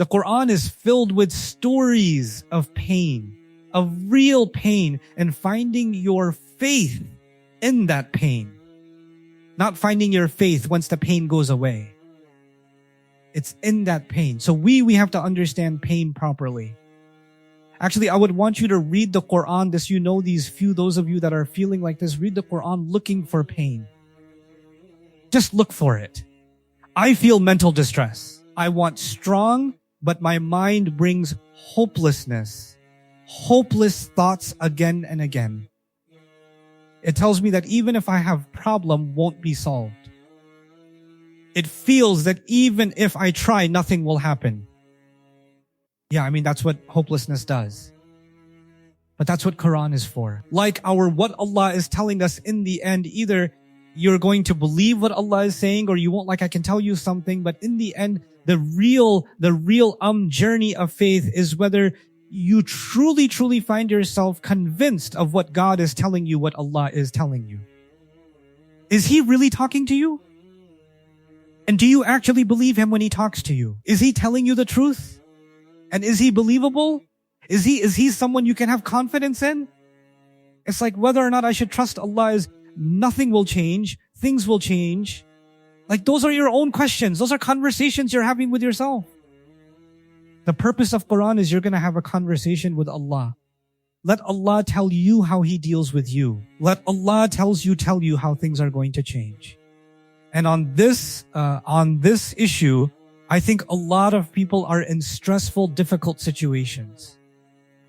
The Quran is filled with stories of pain, of real pain, and finding your faith in that pain. Not finding your faith once the pain goes away. It's in that pain. So we have to understand pain properly. Actually, I would want you to read the Quran. Those of you that are feeling like this, read the Quran looking for pain. Just look for it. I feel mental distress. I want strong, but my mind brings hopelessness. Hopeless thoughts again and again. It tells me that even if I have problem, won't be solved. It feels that even if I try, nothing will happen. Yeah, that's what hopelessness does. But that's what Quran is for. Like what Allah is telling us in the end, either you're going to believe what Allah is saying or you won't. Like I can tell you something, but in the end, the real journey of faith is whether you truly find yourself convinced of what God is telling you, what Allah is telling you. Is He really talking to you? And do you actually believe Him when He talks to you? Is He telling you the truth? And is He believable? Is he someone you can have confidence in? It's like whether or not I should trust Allah is nothing will change. Things will change. Like those are your own questions. Those are conversations you're having with yourself. The purpose of Quran is you're going to have a conversation with Allah. Let Allah tell you how He deals with you. Let Allah tell you how things are going to change. And on this issue, I think a lot of people are in stressful, difficult situations.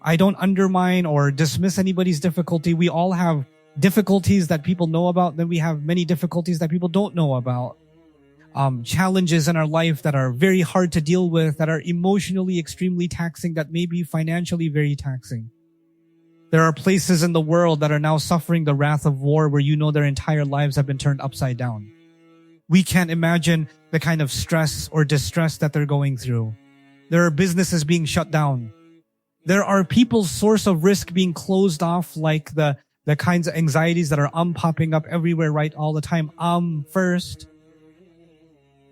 I don't undermine or dismiss anybody's difficulty. We all have difficulties that people know about. Then we have many difficulties that people don't know about. Challenges in our life that are very hard to deal with, that are emotionally extremely taxing, that may be financially very taxing. There are places in the world that are now suffering the wrath of war where their entire lives have been turned upside down. We can't imagine the kind of stress or distress that they're going through. There are businesses being shut down. There are people's source of risk being closed off, like the kinds of anxieties that are popping up everywhere right all the time. First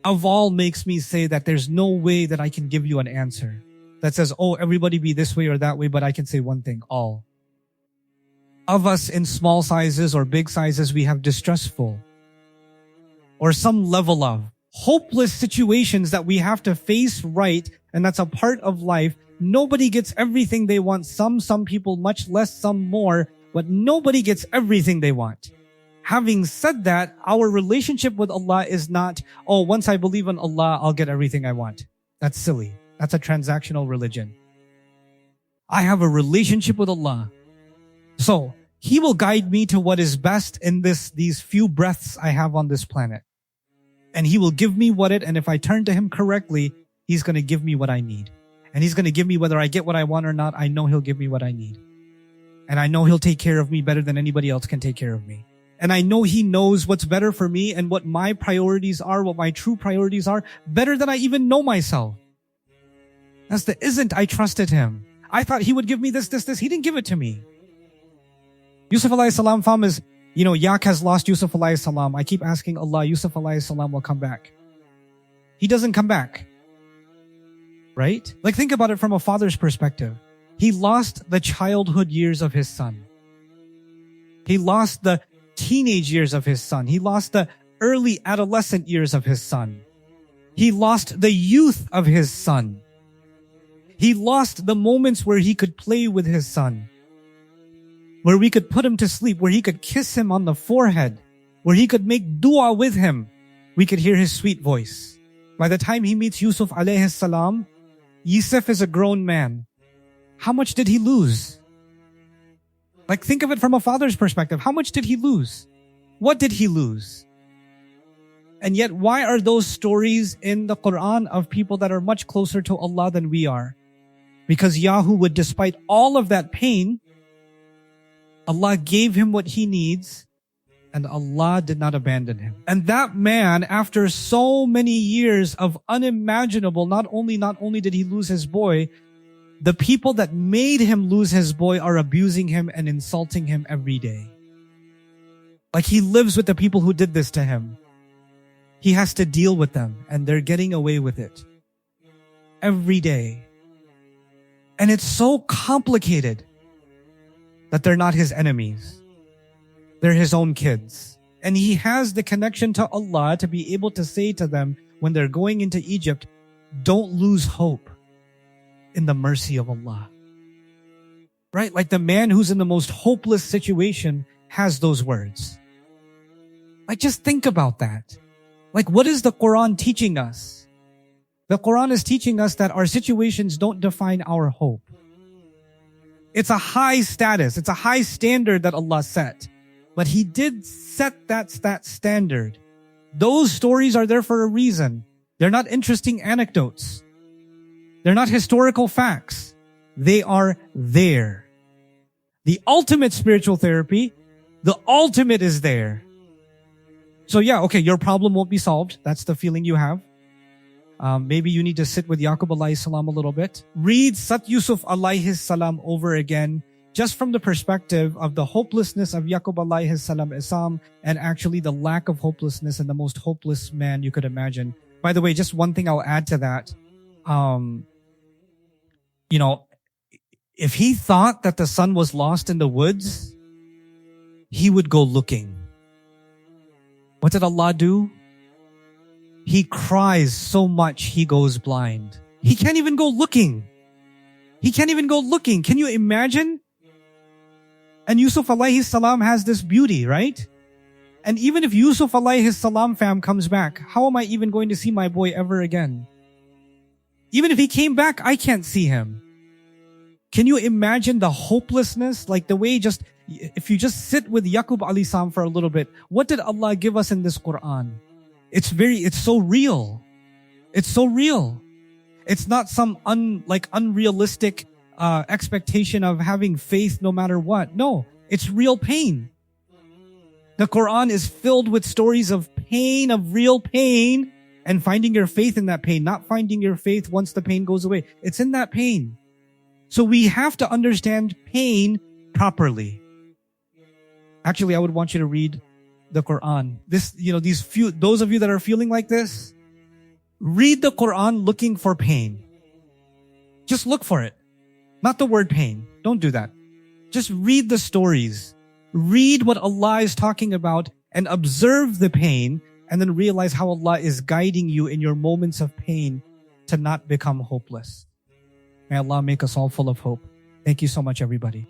of all makes me say that there's no way that I can give you an answer that says, oh, everybody be this way or that way, but I can say one thing, all. Of us in small sizes or big sizes, we have distressful or some level of hopeless situations that we have to face, right? And that's a part of life. Nobody gets everything they want. Some people much less, some more, but nobody gets everything they want. Having said that, our relationship with Allah is not, oh, once I believe in Allah, I'll get everything I want. That's silly. That's a transactional religion. I have a relationship with Allah. So He will guide me to what is best in these few breaths I have on this planet. And He will give me and if I turn to Him correctly, He's going to give me what I need. And He's going to give me whether I get what I want or not. I know He'll give me what I need. And I know He'll take care of me better than anybody else can take care of me. And I know He knows what's better for me and what my priorities are, what my true priorities are, better than I even know myself. I trusted Him. I thought He would give me this. He didn't give it to me. Yusuf alayhi salam fam is, Yak has lost Yusuf alayhi salam. I keep asking Allah, Yusuf alayhi salam will come back. He doesn't come back. Right? Like think about it from a father's perspective. He lost the childhood years of his son. He lost the teenage years of his son. He lost the early adolescent years of his son. He lost the youth of his son. He lost the moments where he could play with his son, where we could put him to sleep, where he could kiss him on the forehead, where he could make dua with him. We could hear his sweet voice. By the time he meets Yusuf alayhi salam, Yusuf is a grown man. How much did he lose? Like think of it from a father's perspective. How much did he lose? What did he lose? And yet why are those stories in the Quran of people that are much closer to Allah than we are? Because Yahoo, despite all of that pain, Allah gave him what he needs, and Allah did not abandon him. And that man, after so many years of unimaginable, not only did he lose his boy, the people that made him lose his boy are abusing him and insulting him every day. Like he lives with the people who did this to him. He has to deal with them, and they're getting away with it. every day. And it's so complicated that they're not his enemies. They're his own kids. And he has the connection to Allah to be able to say to them when they're going into Egypt, don't lose hope in the mercy of Allah. Right? Like the man who's in the most hopeless situation has those words. Like just think about that. Like what is the Quran teaching us? The Quran is teaching us that our situations don't define our hope. It's a high status. It's a high standard that Allah set. But He did set that standard. Those stories are there for a reason. They're not interesting anecdotes. They're not historical facts. They are there. The ultimate spiritual therapy, the ultimate is there. So yeah, okay, your problem won't be solved. That's the feeling you have. Maybe you need to sit with Yaqub alayhi salam a little bit. Read Sat Yusuf alayhi salam over again, just from the perspective of the hopelessness of Yaqub alayhi salam Isam, and actually the lack of hopelessness in the most hopeless man you could imagine. By the way, just one thing I'll add to that. If he thought that the son was lost in the woods, he would go looking. What did Allah do? He cries so much he goes blind. He can't even go looking. He can't even go looking. Can you imagine? And Yusuf alayhi salam has this beauty, right? And even if Yusuf alayhi salam fam comes back, how am I even going to see my boy ever again? Even if he came back, I can't see him. Can you imagine the hopelessness? Like the way if you just sit with Yaqub alayhi salam for a little bit, what did Allah give us in this Quran? It's so real. It's so real. It's not some unrealistic expectation of having faith no matter what. No, it's real pain. The Quran is filled with stories of pain, of real pain, and finding your faith in that pain, not finding your faith once the pain goes away. It's in that pain. So we have to understand pain properly. Actually, I would want you to read the Quran. Those of you that are feeling like this, read the Quran looking for pain. Just look for it. Not the word pain. Don't do that. Just read the stories. Read what Allah is talking about and observe the pain, and then realize how Allah is guiding you in your moments of pain to not become hopeless. May Allah make us all full of hope. Thank you so much, everybody.